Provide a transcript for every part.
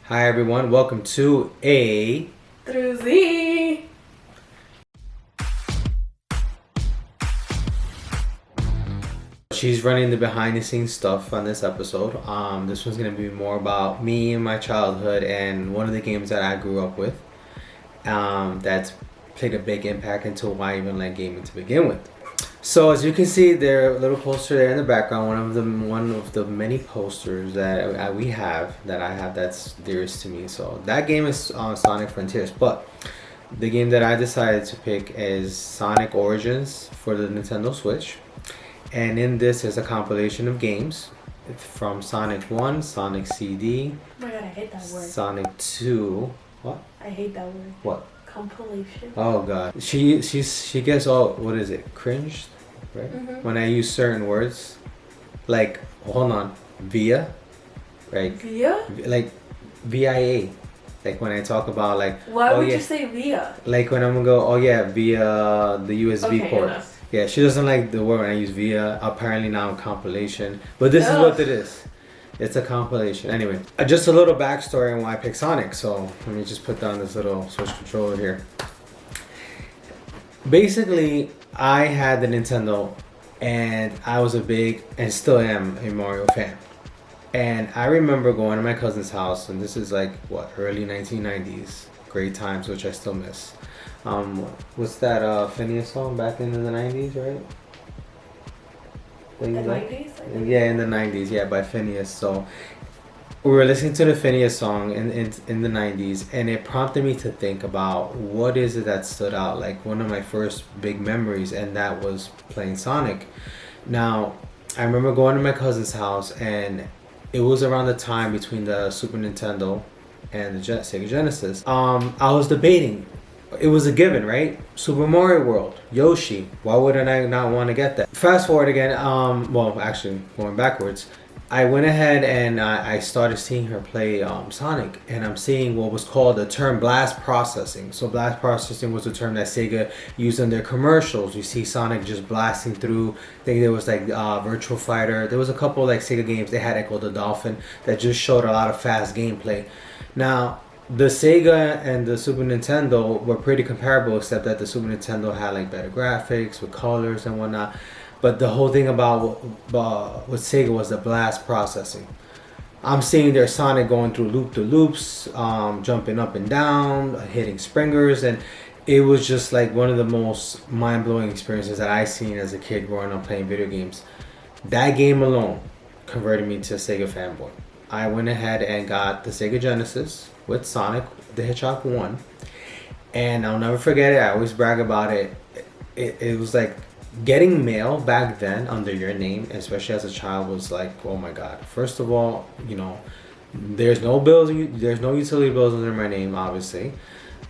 Hi everyone, welcome to A Through Z. She's running the behind the scenes stuff on this episode. This one's gonna be more about me and my childhood and one of the games that I grew up with. That's played a big impact into why I even like gaming to begin with. So as you can see, there a little poster there in the background. One of the many posters that I have that's dearest to me. So that game is Sonic Frontiers, but the game that I decided to pick is Sonic Origins for the Nintendo Switch. And in this is a compilation of games from Sonic 1, Sonic CD, Oh my god, I hate that word. Sonic 2. What? I hate that word. What? Compilation. Oh god. She gets all, what is it? Cringed, right? When I use certain words. Like, hold on. Via, right? Via? Like VIA. Like when I talk about like, Why oh would yeah, you say via? like when I'm gonna go, oh yeah, via the USB Okay, port. enough. Yeah, she doesn't like the word when I use via. Apparently now compilation, but this is what it is. It's a compilation. Anyway, just a little backstory on why I picked Sonic. So let me just put down this little Switch controller here. Basically, I had the Nintendo, and I was a big and still am a Mario fan. And I remember going to my cousin's house, and this is like what, early 1990s, great times which I still miss. What's that Phineas song back in the 90s, right? The 90s? Yeah, in the 90s, yeah, by Phineas. So we were listening to the Phineas song in the 90s, and it prompted me to think about what is it that stood out, like one of my first big memories, and that was playing Sonic. Now, I remember going to my cousin's house, and it was around the time between the Super Nintendo and the Sega Genesis. I was debating. It was a given, right? Super Mario World, Yoshi. Why wouldn't I not want to get that? Fast forward again. Well, actually, going backwards. I went ahead and I started seeing her play Sonic, and I'm seeing what was called the term blast processing. So blast processing was a term that Sega used in their commercials. You see Sonic just blasting through. I think there was like Virtual Fighter. There was a couple like Sega games. They had Echo the Dolphin that just showed a lot of fast gameplay. Now, the Sega and the Super Nintendo were pretty comparable, except that the Super Nintendo had like better graphics with colors and whatnot. But the whole thing about with Sega was the blast processing. I'm seeing their Sonic going through loop-to-loops, jumping up and down, hitting springers, and it was just like one of the most mind-blowing experiences that I seen as a kid growing up playing video games. That game alone converted me to a Sega fanboy. I went ahead and got the Sega Genesis with Sonic the Hedgehog 1, and I'll never forget it. I always brag about it. It was like getting mail back then under your name, especially as a child, was like, oh my god. First of all, there's no bills, there's no utility bills under my name, obviously.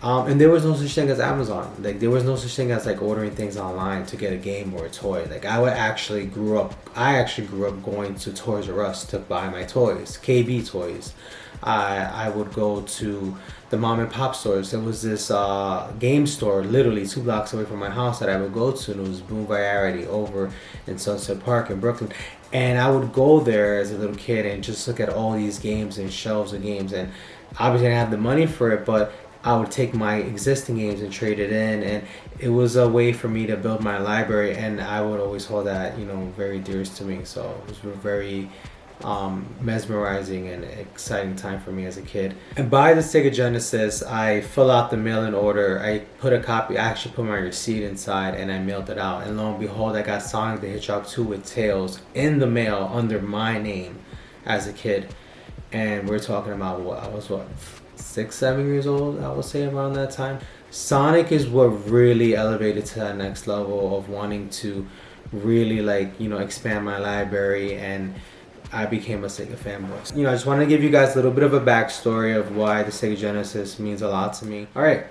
And there was no such thing as Amazon. Like there was no such thing as like ordering things online to get a game or a toy. Like I actually grew up going to Toys R Us to buy my toys, KB toys. I would go to the mom and pop stores. There was this game store literally 2 blocks away from my house that I would go to, and it was Boom Variety over in Sunset Park in Brooklyn. And I would go there as a little kid and just look at all these games and shelves of games. And obviously I didn't have the money for it, but I would take my existing games and trade it in, and it was a way for me to build my library, and I would always hold that, very dearest to me. So it was a very mesmerizing and exciting time for me as a kid. And by the Sega Genesis, I fill out the mail-in order. I actually put my receipt inside, and I mailed it out. And lo and behold, I got Sonic the Hedgehog 2 with Tails in the mail under my name as a kid. And we're talking about I was 6-7 years old, I would say, around that time. Sonic is what really elevated to that next level of wanting to really expand my library, and I became a Sega fanboy. I just want to give you guys a little bit of a backstory of why the Sega Genesis means a lot to me. Alright,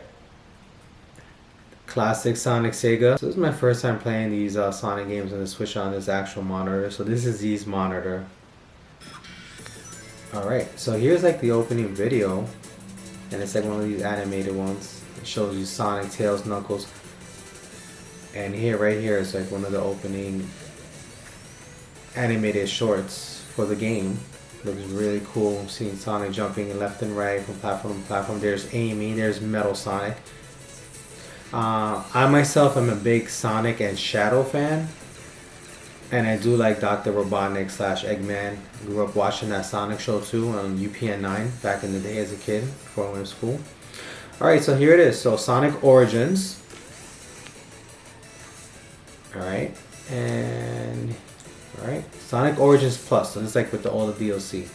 classic Sonic Sega. So this is my first time playing these Sonic games on the Switch on this actual monitor. So this is Z's monitor. Alright, so here's like the opening video, and it's like one of these animated ones. It shows you Sonic, Tails, Knuckles, and right here is like one of the opening animated shorts for the game. Looks really cool. Seeing Sonic jumping left and right from platform to platform. There's Amy. There's Metal Sonic. I myself am a big Sonic and Shadow fan. And I do like Dr. Robotnik slash Eggman. Grew up watching that Sonic show too on UPN 9 back in the day as a kid before I went to school. Alright, so here it is. So Sonic Origins. Alright. And alright. Sonic Origins Plus. So it's like with all the DLC.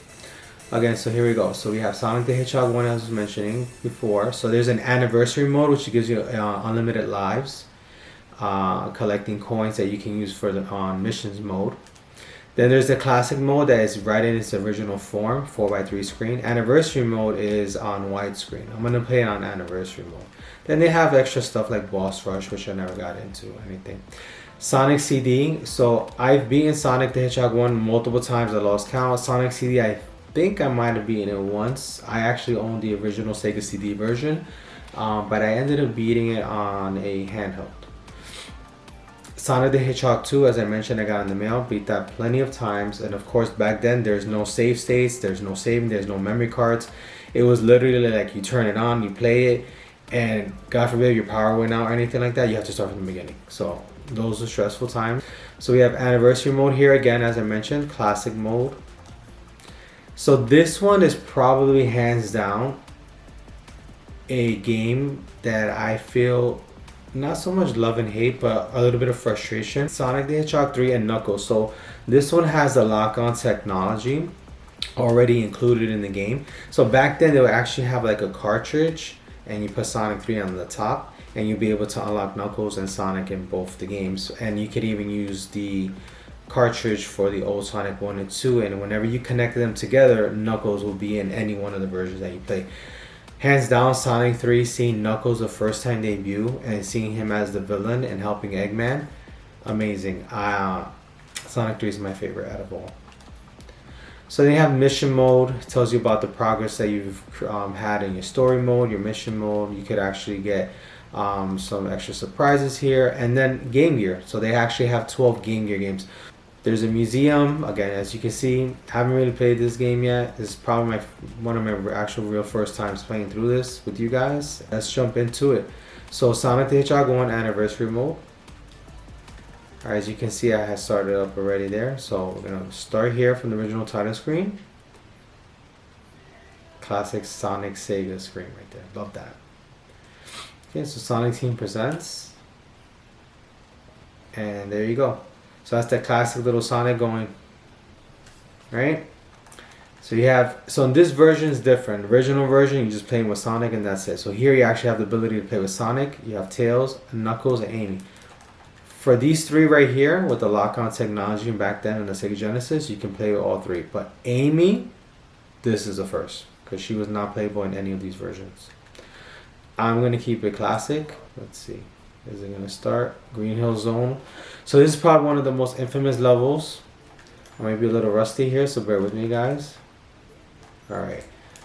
Again, so here we go. So we have Sonic the Hedgehog 1 as I was mentioning before. So there's an anniversary mode which gives you unlimited lives. Collecting coins that you can use for the missions mode. Then there's the classic mode that is right in its original form, 4x3 screen. Anniversary mode is on widescreen. I'm going to play it on anniversary mode. Then they have extra stuff like Boss Rush, which I never got into anything. Sonic CD. So I've beaten Sonic the Hedgehog 1 multiple times. I lost count. Sonic CD, I think I might have beaten it once. I actually own the original Sega CD version, but I ended up beating it on a handheld. Sonic the Hedgehog 2, as I mentioned, I got in the mail, beat that plenty of times, and of course back then there's no save states, there's no saving, there's no memory cards. It was literally like you turn it on, you play it, and God forbid your power went out or anything like that, you have to start from the beginning. So those are stressful times. So we have anniversary mode here again, as I mentioned, classic mode. So this one is probably hands down a game that I feel not so much love and hate, but a little bit of frustration. Sonic the Hedgehog 3 and Knuckles. So this one has the lock-on technology already included in the game. So back then they would actually have like a cartridge and you put Sonic 3 on the top and you'll be able to unlock Knuckles and Sonic in both the games. And you could even use the cartridge for the old Sonic 1 and 2, and whenever you connect them together, Knuckles will be in any one of the versions that you play. Hands down, Sonic 3, seeing Knuckles the first time debut and seeing him as the villain and helping Eggman, amazing. Sonic 3 is my favorite out of all. So then you have mission mode. It tells you about the progress that you've had in your story mode, your mission mode. You could actually get some extra surprises here. And then Game Gear. So they actually have 12 Game Gear games. There's a museum. Again, as you can see, haven't really played this game yet. This is probably one of my actual real first times playing through this with you guys. Let's jump into it. So Sonic the Hedgehog 1 anniversary mode. Alright, as you can see, I have started up already there. So we're going to start here from the original title screen. Classic Sonic Sega screen right there. Love that. Okay, so Sonic Team presents. And there you go. So that's the classic little Sonic going, right? So you have, so in this version is different. Original version, you're just playing with Sonic and that's it. So here you actually have the ability to play with Sonic. You have Tails, Knuckles, and Amy. For these three right here, with the lock-on technology back then in the Sega Genesis, you can play with all three. But Amy, this is the first, because she was not playable in any of these versions. I'm going to keep it classic. Let's see. Is it going to start? Green Hill Zone. So this is probably one of the most infamous levels. I might be a little rusty here, so bear with me, guys. Alright.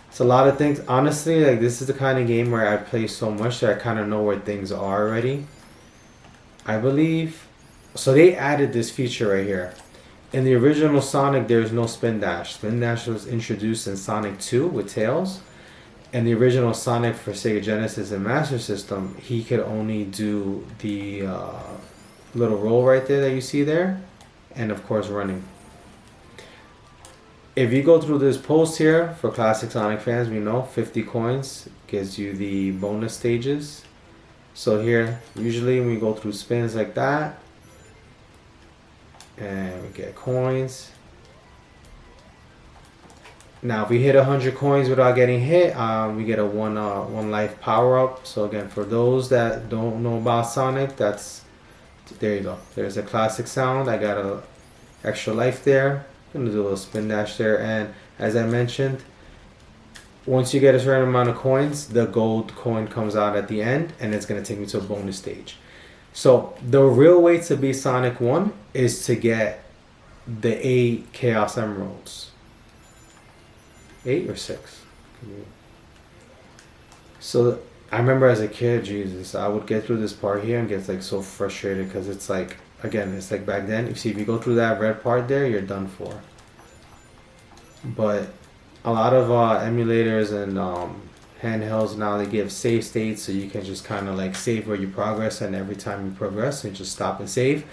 It's a lot of things. Honestly, like this is the kind of game where I play so much that I kind of know where things are already. I believe. So they added this feature right here. In the original Sonic, there's no spin dash. Spin dash was introduced in Sonic 2 with Tails. And the original Sonic for Sega Genesis and Master System, he could only do the little roll right there that you see there, and of course running. If you go through this post here, for classic Sonic fans, we know 50 coins gives you the bonus stages. So here, usually when we go through spins like that, and we get coins. Now, if we hit 100 coins without getting hit, we get a one life power up. So again, for those that don't know about Sonic, there you go. There's a classic sound. I got a extra life there. I'm gonna do a little spin dash there, and as I mentioned, once you get a certain amount of coins, the gold coin comes out at the end, and it's gonna take me to a bonus stage. So the real way to beat Sonic 1 is to get the 8 Chaos Emeralds. 8 or 6. So I remember as a kid, Jesus, I would get through this part here and get like so frustrated because it's like, again, it's like back then, you see, if you go through that red part there, you're done for. but a lot of emulators and handhelds now, they give save states, so you can just kind of like save where you progress, and every time you progress, you just stop and save.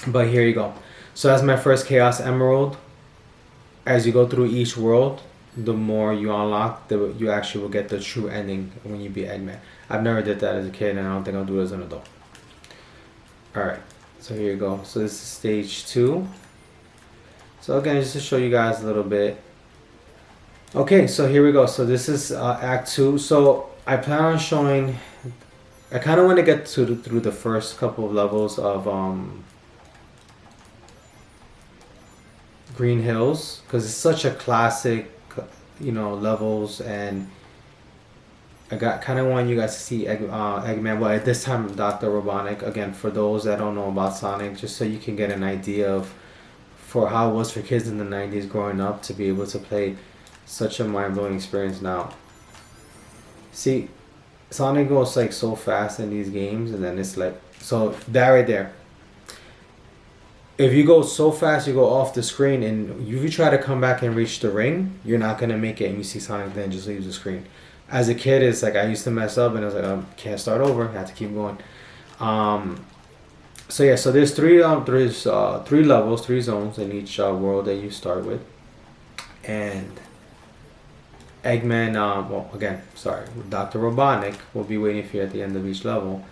But here you go. So that's my first Chaos Emerald. As you go through each world, the more you unlock, you actually will get the true ending when you beat Eggman. I've never did that as a kid, and I don't think I'll do it as an adult. Alright, so here you go. So this is stage 2. So again, just to show you guys a little bit. Okay, so here we go. So this is Act 2. So I plan on showing... I kind of want to get through the first couple of levels of Green Hills, because it's such a classic, levels, and I kind of want you guys to see Eggman. Well, at this time, Dr. Robotnik. Again, for those that don't know about Sonic, just so you can get an idea of for how it was for kids in the 90s growing up to be able to play such a mind-blowing experience now. See, Sonic goes like so fast in these games, and then it's like, so that right there. If you go so fast, you go off the screen, and if you try to come back and reach the ring, you're not gonna make it, and you see Sonic then just leaves the screen. As a kid, it's like I used to mess up, and I was like, I can't start over. I have to keep going. So yeah, so there's three levels, 3 zones in each world that you start with, and Eggman. Well, again, sorry, Dr. Robotnik will be waiting for you at the end of each level.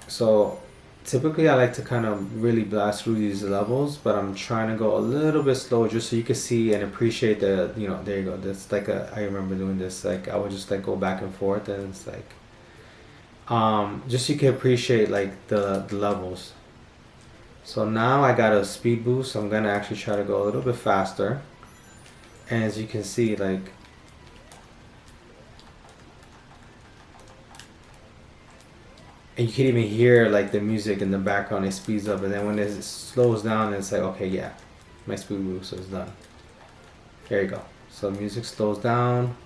So typically I like to kind of really blast through these levels, but I'm trying to go a little bit slow just so you can see and appreciate the, there you go. That's like I remember doing this, like I would just like go back and forth, and it's like, just so you can appreciate like the levels. So now I got a speed boost, so I'm gonna actually try to go a little bit faster. And as you can see, like, and you can even hear like the music in the background. It speeds up, and then when it slows down, it's like, okay, yeah, my speed boost is done. There you go. So music slows down.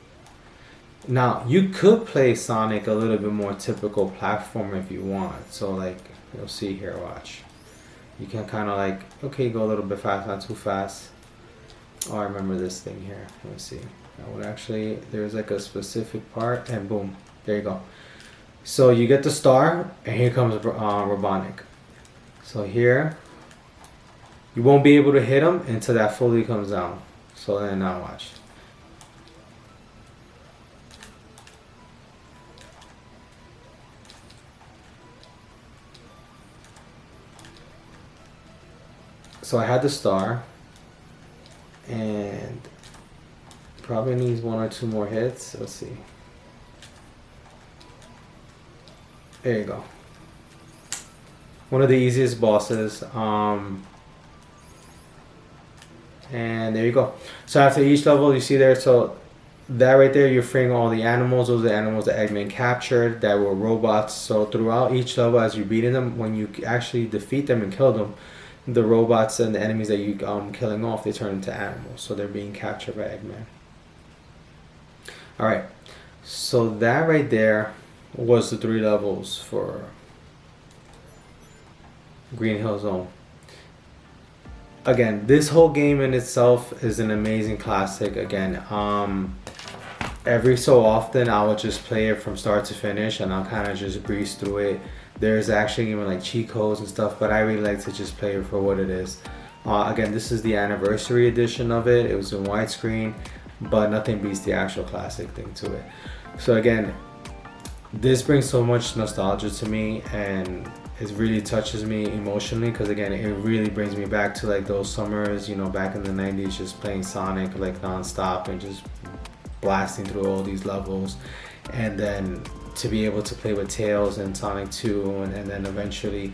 Now you could play Sonic a little bit more typical platform if you want. So like you'll see here, watch. You can kind of like, okay, go a little bit fast, not too fast. Oh, I remember this thing here. Let me see. I would actually, there's like a specific part, and boom, there you go. So you get the star, and here comes Robotnik. So here, you won't be able to hit him until that fully comes down. So then now watch. So I had the star, and probably needs 1 or 2 more hits. Let's see. There you go. One of the easiest bosses. And there you go. So after each level, you see there, so that right there, you're freeing all the animals. Those are the animals that Eggman captured that were robots. So throughout each level, as you're beating them, when you actually defeat them and kill them, the robots and the enemies that you killing off, they turn into animals. So they're being captured by Eggman. Alright. So that right there was the 3 levels for Green Hill Zone. Again, this whole game in itself is an amazing classic. Again, every so often I would just play it from start to finish, and I'll kind of just breeze through it. There's actually even like cheat codes and stuff, but I really like to just play it for what it is. Again, this is the anniversary edition of it. It was in widescreen, but nothing beats the actual classic thing to it. So again, this brings so much nostalgia to me, and it really touches me emotionally, because again, it really brings me back to like those summers, back in the 90s, just playing Sonic like non-stop and just blasting through all these levels. And then to be able to play with Tails and Sonic 2, and then eventually,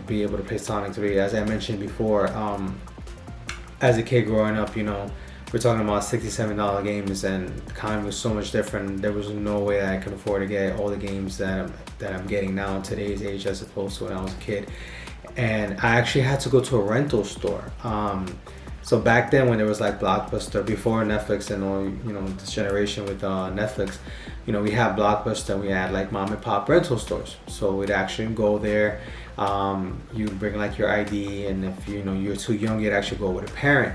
be able to play Sonic 3. As I mentioned before, as a kid growing up, we're talking about $67 games, and the economy was so much different. There was no way that I could afford to get all the games that I'm getting now in today's age as opposed to when I was a kid. And I actually had to go to a rental store. So back then, when there was like Blockbuster, before Netflix and all, this generation with Netflix, we had Blockbuster, and we had like mom and pop rental stores. So we'd actually go there. You bring like your ID, and if you know you're too young, you'd actually go with a parent.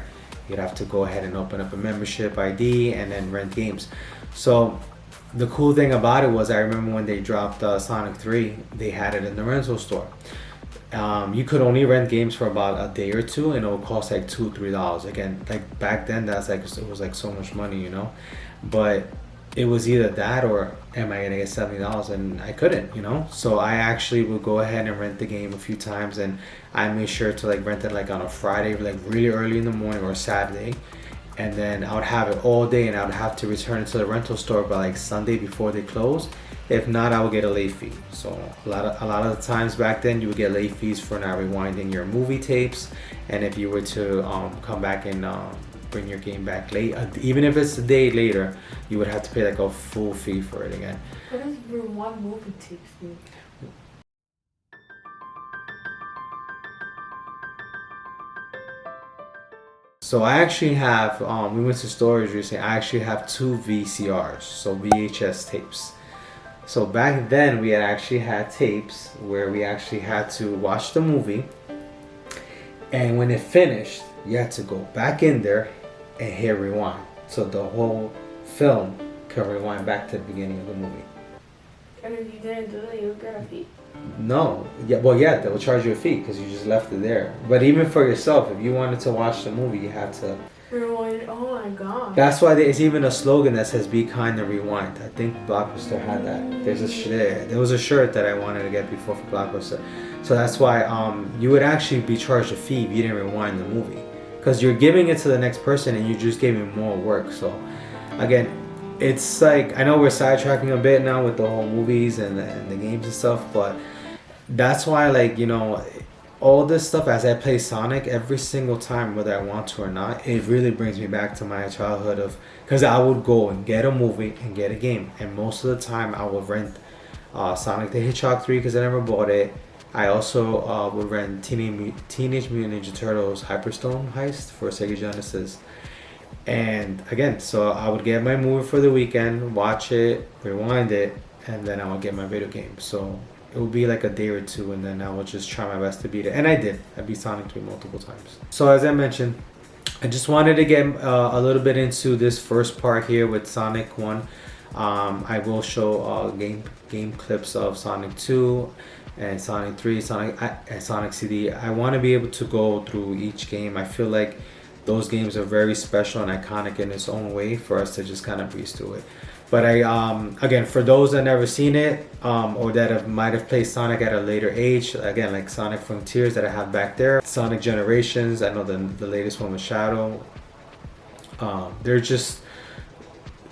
You'd have to go ahead and open up a membership ID and then rent games. So the cool thing about it was I remember when they dropped Sonic 3, they had it in the rental store. You could only rent games for about a day or two, and it would cost like $2, $3. Again, like back then, that's like it was like so much money, you know. But it was either that or am I gonna get $70? And I couldn't, you know. So I actually would go ahead and rent the game a few times, and I made sure to like rent it like on a Friday, like really early in the morning, or Saturday, and then I would have it all day, and I would have to return it to the rental store by like Sunday before they close. If not, I would get a late fee. So a lot of the times back then, you would get late fees for not rewinding your movie tapes, and if you were to come back and bring your game back late, even if it's a day later, you would have to pay like a full fee for it again. What does rewind movie tapes mean? So I actually have, we went to storage recently. I actually have two VCRs, so VHS tapes. So back then we had actually had tapes where we actually had to watch the movie, and when it finished, you had to go back in there and hit rewind. So the whole film could rewind back to the beginning of the movie. And if you didn't do it, you would get a fee. No, yeah, well, yeah, they will charge you a fee because you just left it there. But even for yourself, if you wanted to watch the movie, you had to Rewind. Oh my god. That's why there's even a slogan that says "Be kind and rewind." I think Blockbuster had that. There was a shirt that I wanted to get before for Blockbuster. So that's why you would actually be charged a fee if you didn't rewind the movie, because you're giving it to the next person and you just gave him more work. So again, it's like I know we're sidetracking a bit now with the whole movies and the games and stuff, but that's why, like, you know, all this stuff, as I play Sonic every single time, whether I want to or not, it really brings me back to my childhood of, because I would go and get a movie and get a game, and most of the time I would rent Sonic the Hedgehog 3 because I never bought it. I also would rent Teenage Mutant Ninja Turtles Hyperstone Heist for Sega Genesis. And again, so I would get my movie for the weekend, watch it, rewind it, and then I would get my video game. So it would be like a day or two, and then I would just try my best to beat it. And I did. I beat Sonic 3 multiple times. So as I mentioned, I just wanted to get a little bit into this first part here with Sonic 1. I will show game clips of Sonic 2 and Sonic 3, and Sonic CD. I want to be able to go through each game. I feel like those games are very special and iconic in its own way for us to just kind of breeze through it. But again, for those that never seen it, or that might have played Sonic at a later age, again, like Sonic Frontiers that I have back there, Sonic Generations, I know the latest one was Shadow. They're just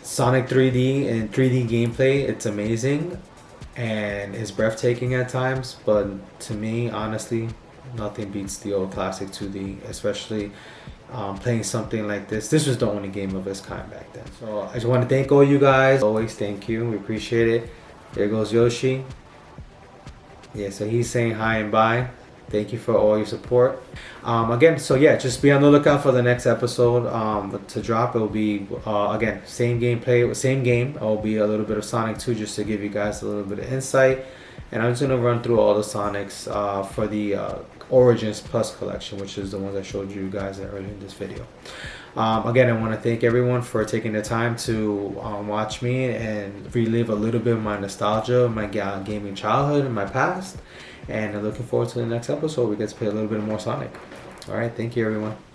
Sonic 3D and 3D gameplay. It's amazing and it's breathtaking at times, but to me, honestly, nothing beats the old classic 2D, especially playing something like this. This was the only game of its kind back then. So I just want to thank all you guys. Always thank you. We appreciate it. There goes Yoshi. Yeah, so he's saying hi and bye. Thank you for all your support. Again, so yeah, just be on the lookout for the next episode to drop. It will be, again, same gameplay, same game. It will be a little bit of Sonic 2 just to give you guys a little bit of insight. And I'm just going to run through all the Sonics for the Origins Plus collection, which is the ones I showed you guys earlier in this video. Again, I want to thank everyone for taking the time to watch me and relive a little bit of my nostalgia, my gaming childhood, and my past. And I'm looking forward to the next episode. We get to play a little bit more Sonic. All right, thank you, everyone.